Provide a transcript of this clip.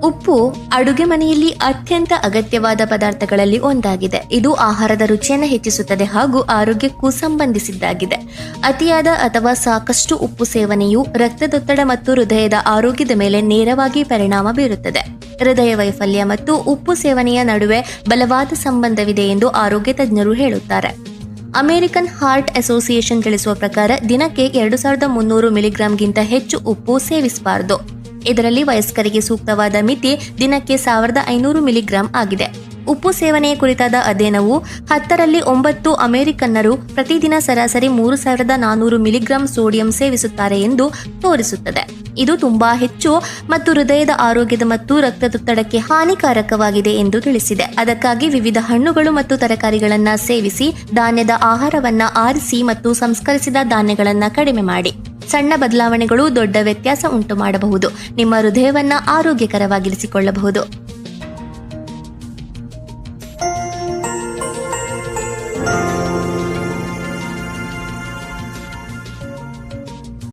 ಉಪ್ಪು ಅಡುಗೆ ಮನೆಯಲ್ಲಿ ಅತ್ಯಂತ ಅಗತ್ಯವಾದ ಪದಾರ್ಥಗಳಲ್ಲಿ ಒಂದಾಗಿದೆ. ಇದು ಆಹಾರದ ರುಚಿಯನ್ನು ಹೆಚ್ಚಿಸುತ್ತದೆ ಹಾಗೂ ಆರೋಗ್ಯಕ್ಕೂ ಸಂಬಂಧಿಸಿದ್ದಾಗಿದೆ. ಅತಿಯಾದ ಅಥವಾ ಸಾಕಷ್ಟು ಉಪ್ಪು ಸೇವನೆಯು ರಕ್ತದೊತ್ತಡ ಮತ್ತು ಹೃದಯದ ಆರೋಗ್ಯದ ಮೇಲೆ ನೇರವಾಗಿ ಪರಿಣಾಮ ಬೀರುತ್ತದೆ. ಹೃದಯ ವೈಫಲ್ಯ ಮತ್ತು ಉಪ್ಪು ಸೇವನೆಯ ನಡುವೆ ಬಲವಾದ ಸಂಬಂಧವಿದೆ ಎಂದು ಆರೋಗ್ಯ ತಜ್ಞರು ಹೇಳುತ್ತಾರೆ. ಅಮೆರಿಕನ್ ಹಾರ್ಟ್ ಅಸೋಸಿಯೇಷನ್ ತಿಳಿಸುವ ಪ್ರಕಾರ ದಿನಕ್ಕೆ 2300 ಮಿಲಿಗ್ರಾಂಗಿಂತ ಹೆಚ್ಚು ಉಪ್ಪು ಸೇವಿಸಬಾರದು. ಇದರಲ್ಲಿ ವಯಸ್ಕರಿಗೆ ಸೂಕ್ತವಾದ ಮಿತಿ ದಿನಕ್ಕೆ 1500 ಮಿಲಿಗ್ರಾಂ ಆಗಿದೆ. ಉಪ್ಪು ಸೇವನೆಯ ಕುರಿತಾದ ಅಧ್ಯಯನವು 10ರಲ್ಲಿ 9 ಅಮೆರಿಕನ್ನರು ಪ್ರತಿದಿನ ಸರಾಸರಿ 3400 ಮಿಲಿಗ್ರಾಂ ಸೋಡಿಯಂ ಸೇವಿಸುತ್ತಾರೆ ಎಂದು ತೋರಿಸುತ್ತದೆ. ಇದು ತುಂಬಾ ಹೆಚ್ಚು ಮತ್ತು ಹೃದಯದ ಆರೋಗ್ಯದ ಮತ್ತು ರಕ್ತದೊತ್ತಡಕ್ಕೆ ಹಾನಿಕಾರಕವಾಗಿದೆ ಎಂದು ತಿಳಿಸಿದೆ. ಅದಕ್ಕಾಗಿ ವಿವಿಧ ಹಣ್ಣುಗಳು ಮತ್ತು ತರಕಾರಿಗಳನ್ನು ಸೇವಿಸಿ, ಧಾನ್ಯದ ಆಹಾರವನ್ನ ಆರಿಸಿ ಮತ್ತು ಸಂಸ್ಕರಿಸಿದ ಧಾನ್ಯಗಳನ್ನು ಕಡಿಮೆ ಮಾಡಿ. ಸಣ್ಣ ಬದಲಾವಣೆಗಳು ದೊಡ್ಡ ವ್ಯತ್ಯಾಸ ಉಂಟು ಮಾಡಬಹುದು. ನಿಮ್ಮ ಹೃದಯವನ್ನ ಆರೋಗ್ಯಕರವಾಗಿರಿಸಿಕೊಳ್ಳಬಹುದು.